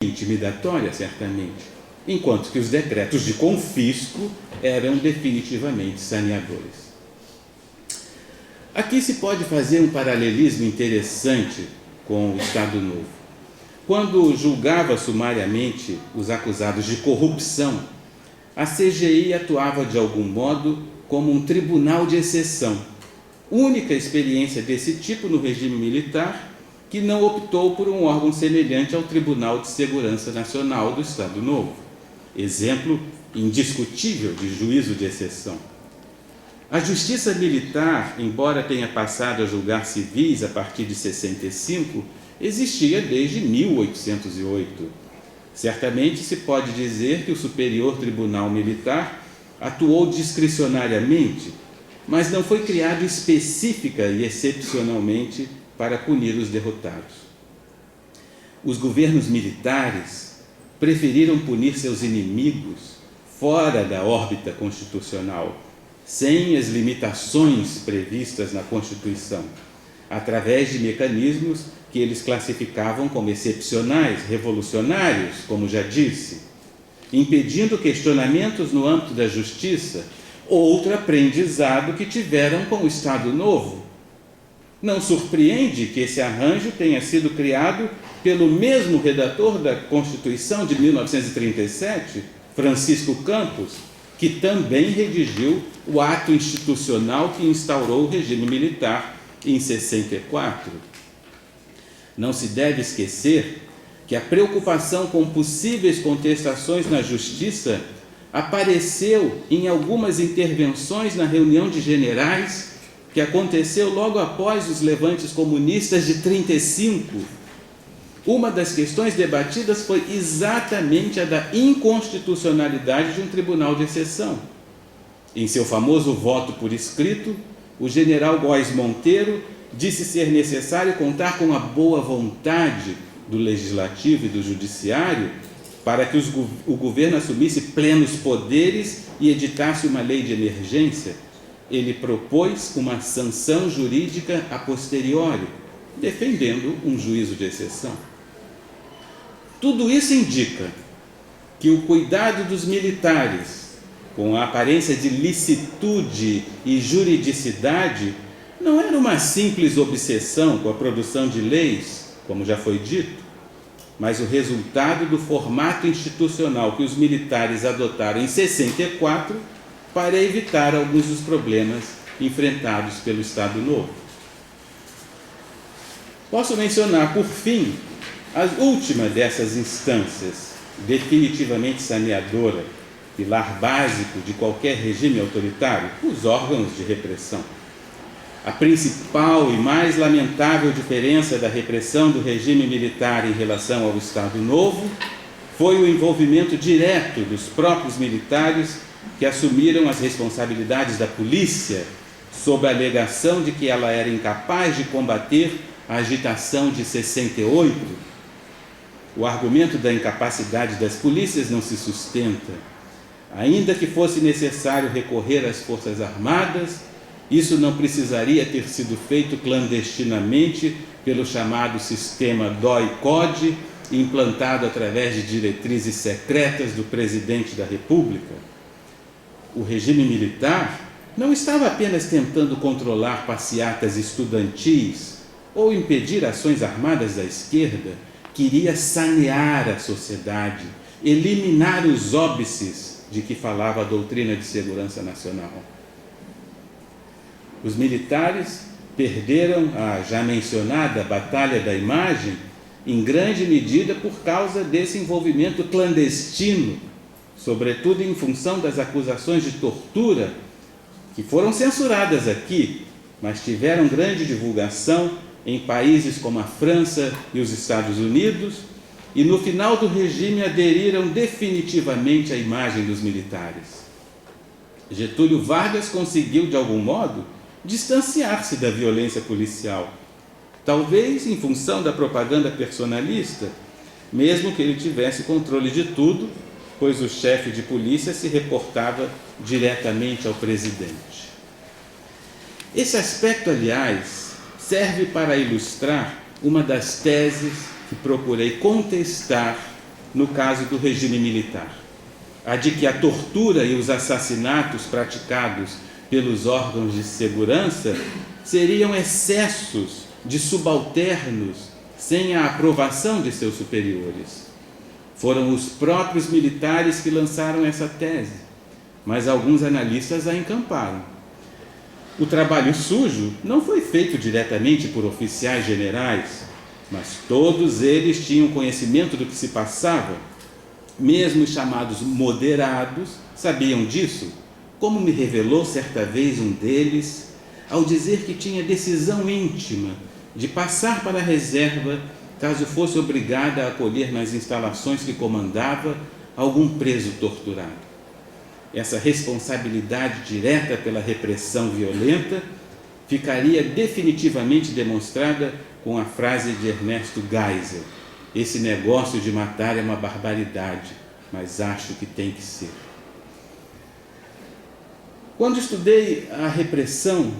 intimidatória, certamente, enquanto que os decretos de confisco eram definitivamente saneadores. Aqui se pode fazer um paralelismo interessante com o Estado Novo. Quando julgava sumariamente os acusados de corrupção, a CGI atuava de algum modo como um tribunal de exceção, única experiência desse tipo no regime militar, que não optou por um órgão semelhante ao Tribunal de Segurança Nacional do Estado Novo, exemplo indiscutível de juízo de exceção. A justiça militar, embora tenha passado a julgar civis a partir de 65, existia desde 1808. Certamente se pode dizer que o Superior Tribunal Militar atuou discricionariamente, mas não foi criado específica e excepcionalmente para punir os derrotados. Os governos militares preferiram punir seus inimigos fora da órbita constitucional, sem as limitações previstas na Constituição, através de mecanismos que eles classificavam como excepcionais, revolucionários, como já disse, impedindo questionamentos no âmbito da justiça, outro aprendizado que tiveram com o Estado Novo. Não surpreende que esse arranjo tenha sido criado pelo mesmo redator da Constituição de 1937, Francisco Campos, que também redigiu o ato institucional que instaurou o regime militar em 64. Não se deve esquecer que a preocupação com possíveis contestações na justiça apareceu em algumas intervenções na reunião de generais que aconteceu logo após os levantes comunistas de 35. Uma das questões debatidas foi exatamente a da inconstitucionalidade de um tribunal de exceção. Em seu famoso voto por escrito, o general Góes Monteiro disse ser necessário contar com a boa vontade do Legislativo e do Judiciário para que o governo assumisse plenos poderes e editasse uma lei de emergência. Ele propôs uma sanção jurídica a posteriori, defendendo um juízo de exceção. Tudo isso indica que o cuidado dos militares, com a aparência de licitude e juridicidade, não era uma simples obsessão com a produção de leis, como já foi dito, mas o resultado do formato institucional que os militares adotaram em 64 para evitar alguns dos problemas enfrentados pelo Estado Novo. Posso mencionar, por fim, a última dessas instâncias, definitivamente saneadora, pilar básico de qualquer regime autoritário, os órgãos de repressão. A principal e mais lamentável diferença da repressão do regime militar em relação ao Estado Novo foi o envolvimento direto dos próprios militares que assumiram as responsabilidades da polícia sob a alegação de que ela era incapaz de combater a agitação de 68. O argumento da incapacidade das polícias não se sustenta. Ainda que fosse necessário recorrer às Forças Armadas, isso não precisaria ter sido feito clandestinamente pelo chamado sistema DOI-CODE, implantado através de diretrizes secretas do presidente da República. O regime militar não estava apenas tentando controlar passeatas estudantis ou impedir ações armadas da esquerda, queria sanear a sociedade, eliminar os óbices de que falava a doutrina de segurança nacional. Os militares perderam a já mencionada Batalha da Imagem em grande medida por causa desse envolvimento clandestino, sobretudo em função das acusações de tortura, que foram censuradas aqui, mas tiveram grande divulgação em países como a França e os Estados Unidos, e no final do regime aderiram definitivamente à imagem dos militares. Getúlio Vargas conseguiu, de algum modo, distanciar-se da violência policial, talvez em função da propaganda personalista, mesmo que ele tivesse controle de tudo, pois o chefe de polícia se reportava diretamente ao presidente. Esse aspecto, aliás, serve para ilustrar uma das teses que procurei contestar no caso do regime militar. A de que a tortura e os assassinatos praticados pelos órgãos de segurança seriam excessos de subalternos sem a aprovação de seus superiores. Foram os próprios militares que lançaram essa tese, mas alguns analistas a encamparam. O trabalho sujo não foi feito diretamente por oficiais generais, mas todos eles tinham conhecimento do que se passava. Mesmo os chamados moderados sabiam disso, como me revelou certa vez um deles, ao dizer que tinha decisão íntima de passar para a reserva caso fosse obrigada a acolher nas instalações que comandava algum preso torturado. Essa responsabilidade direta pela repressão violenta ficaria definitivamente demonstrada com a frase de Ernesto Geisel: esse negócio de matar é uma barbaridade, mas acho que tem que ser. Quando estudei a repressão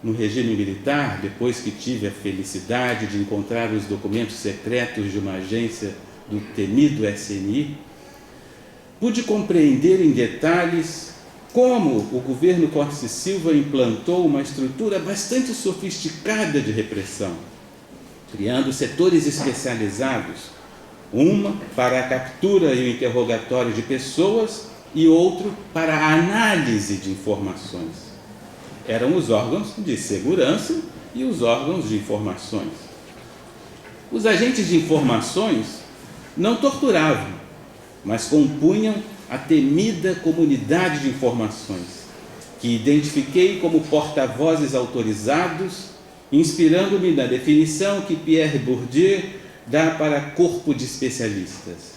no regime militar, depois que tive a felicidade de encontrar os documentos secretos de uma agência do temido SNI, pude compreender em detalhes como o governo Costa e Silva implantou uma estrutura bastante sofisticada de repressão, criando setores especializados, uma para a captura e o interrogatório de pessoas e outro para a análise de informações. Eram os órgãos de segurança e os órgãos de informações. Os agentes de informações não torturavam, mas compunham a temida comunidade de informações, que identifiquei como porta-vozes autorizados, inspirando-me na definição que Pierre Bourdieu dá para corpo de especialistas.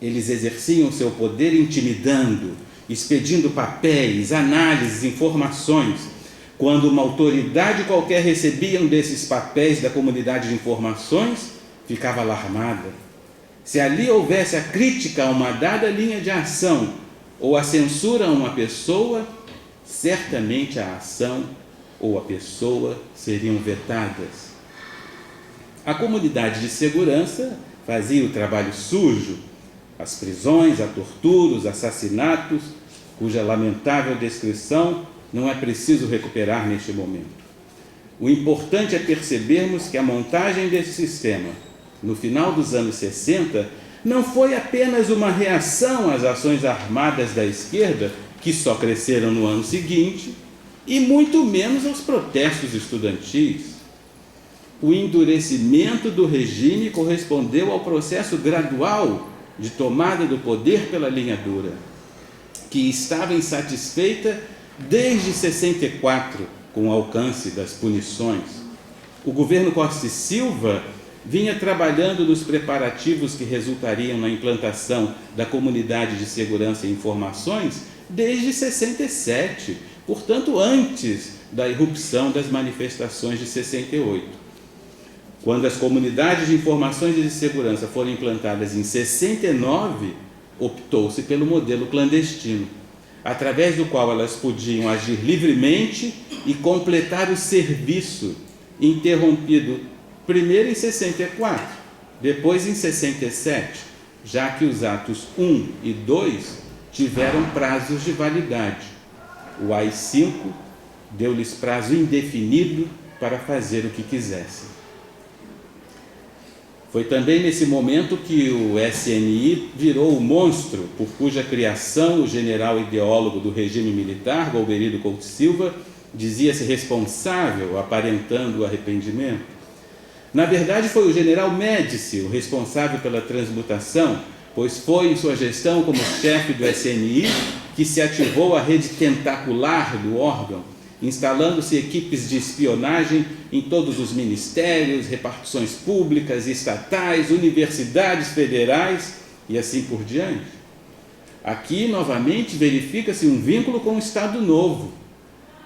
Eles exerciam seu poder intimidando, expedindo papéis, análises, informações. Quando uma autoridade qualquer recebia um desses papéis da comunidade de informações, ficava alarmada. Se ali houvesse a crítica a uma dada linha de ação ou a censura a uma pessoa, certamente a ação ou a pessoa seriam vetadas. A comunidade de segurança fazia o trabalho sujo, as prisões, a tortura, os assassinatos, cuja lamentável descrição não é preciso recuperar neste momento. O importante é percebermos que a montagem desse sistema, no final dos anos 60, não foi apenas uma reação às ações armadas da esquerda, que só cresceram no ano seguinte, e muito menos aos protestos estudantis. O endurecimento do regime correspondeu ao processo gradual de tomada do poder pela linha dura, que estava insatisfeita desde 64 com o alcance das punições. O governo Costa e Silva vinha trabalhando nos preparativos que resultariam na implantação da Comunidade de Segurança e Informações desde 67, portanto antes da irrupção das manifestações de 68. Quando as comunidades de informações e de segurança foram implantadas em 69, optou-se pelo modelo clandestino, através do qual elas podiam agir livremente e completar o serviço, interrompido primeiro em 64, depois em 67, já que os atos 1 e 2 tiveram prazos de validade. O AI-5 deu-lhes prazo indefinido para fazer o que quisessem. Foi também nesse momento que o SNI virou o monstro por cuja criação o general ideólogo do regime militar, Golbery Couto Silva, dizia-se responsável, aparentando o arrependimento. Na verdade, foi o general Médici o responsável pela transmutação, pois foi em sua gestão como chefe do SNI que se ativou a rede tentacular do órgão, instalando-se equipes de espionagem em todos os ministérios, repartições públicas e estatais, universidades federais e assim por diante. Aqui, novamente, verifica-se um vínculo com o Estado Novo,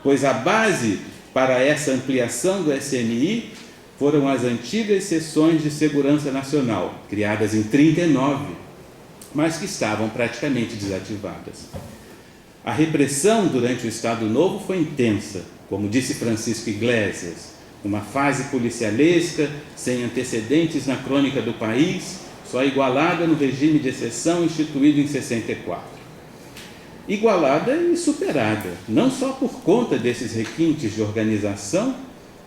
pois a base para essa ampliação do SNI foram as antigas seções de segurança nacional, criadas em 39, mas que estavam praticamente desativadas. A repressão durante o Estado Novo foi intensa, como disse Francisco Iglesias, uma fase policialesca sem antecedentes na crônica do país, só igualada no regime de exceção instituído em 64. Igualada e superada, não só por conta desses requintes de organização,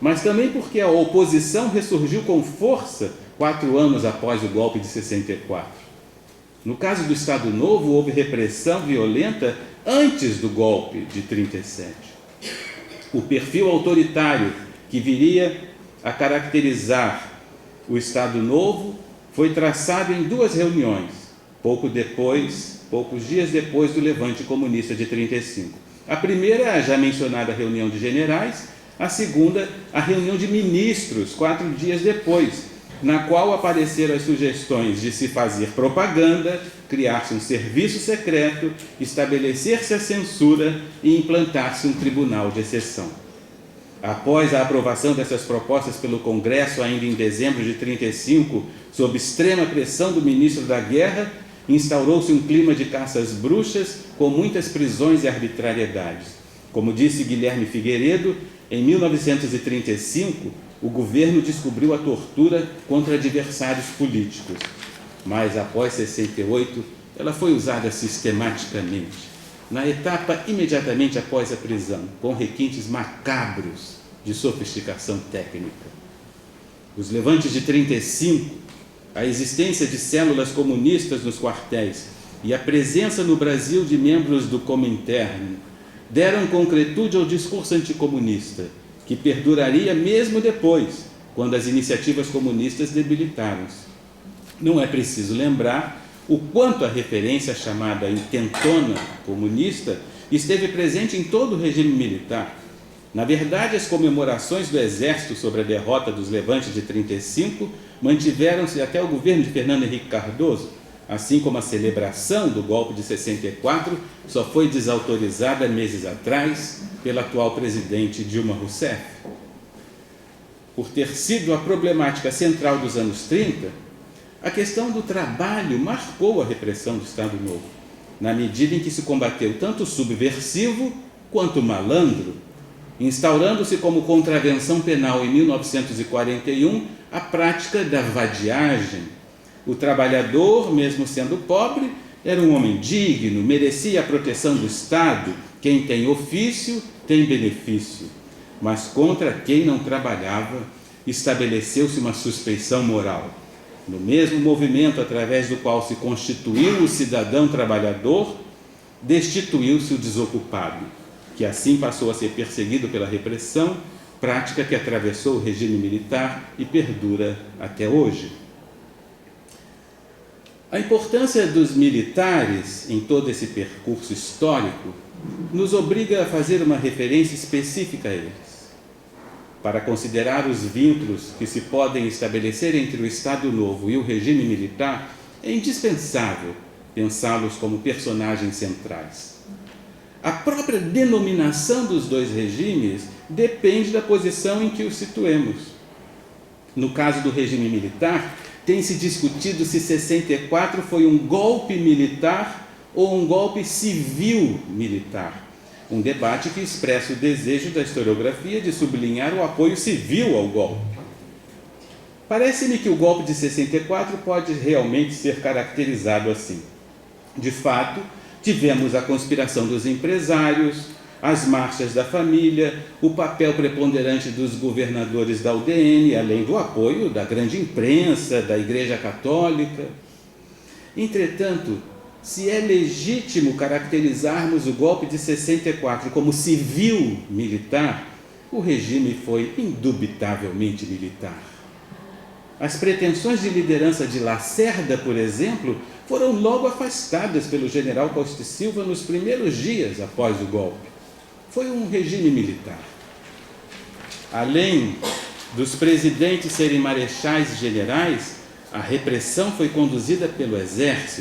mas também porque a oposição ressurgiu com força 4 anos após o golpe de 64. No caso do Estado Novo, houve repressão violenta antes do golpe de 37. O perfil autoritário que viria a caracterizar o Estado Novo foi traçado em 2 reuniões, poucos dias depois do levante comunista de 35. A primeira, a já mencionada reunião de generais, a segunda, a reunião de ministros, 4 dias depois, na qual apareceram as sugestões de se fazer propaganda, criar-se um serviço secreto, estabelecer-se a censura e implantar-se um tribunal de exceção. Após a aprovação dessas propostas pelo Congresso, ainda em dezembro de 35, sob extrema pressão do ministro da Guerra, instaurou-se um clima de caças bruxas com muitas prisões e arbitrariedades. Como disse Guilherme Figueiredo, em 1935, o governo descobriu a tortura contra adversários políticos, mas após 68, ela foi usada sistematicamente, na etapa imediatamente após a prisão, com requintes macabros de sofisticação técnica. Os levantes de 35, a existência de células comunistas nos quartéis e a presença no Brasil de membros do Comintern deram concretude ao discurso anticomunista, que perduraria mesmo depois, quando as iniciativas comunistas debilitaram-se. Não é preciso lembrar o quanto a referência chamada intentona comunista esteve presente em todo o regime militar. Na verdade, as comemorações do Exército sobre a derrota dos levantes de 35 mantiveram-se até o governo de Fernando Henrique Cardoso, assim como a celebração do golpe de 64 só foi desautorizada meses atrás pela atual presidente Dilma Rousseff. Por ter sido a problemática central dos anos 30, a questão do trabalho marcou a repressão do Estado Novo, na medida em que se combateu tanto o subversivo quanto o malandro, instaurando-se como contravenção penal em 1941 a prática da vadiagem. O trabalhador, mesmo sendo pobre, era um homem digno, merecia a proteção do Estado. Quem tem ofício tem benefício, mas contra quem não trabalhava estabeleceu-se uma suspeição moral. No mesmo movimento através do qual se constituiu o cidadão trabalhador, destituiu-se o desocupado, que assim passou a ser perseguido pela repressão, prática que atravessou o regime militar e perdura até hoje. A importância dos militares em todo esse percurso histórico nos obriga a fazer uma referência específica a eles. Para considerar os vínculos que se podem estabelecer entre o Estado Novo e o regime militar, é indispensável pensá-los como personagens centrais. A própria denominação dos 2 regimes depende da posição em que os situemos. No caso do regime militar, tem-se discutido se 64 foi um golpe militar ou um golpe civil-militar. Um debate que expressa o desejo da historiografia de sublinhar o apoio civil ao golpe. Parece-me que o golpe de 64 pode realmente ser caracterizado assim. De fato, tivemos a conspiração dos empresários, as marchas da família, o papel preponderante dos governadores da UDN, além do apoio da grande imprensa, da Igreja Católica. Entretanto, se é legítimo caracterizarmos o golpe de 64 como civil-militar, o regime foi indubitavelmente militar. As pretensões de liderança de Lacerda, por exemplo, foram logo afastadas pelo general Costa e Silva nos primeiros dias após o golpe. Foi um regime militar. Além dos presidentes serem marechais e generais, a repressão foi conduzida pelo exército.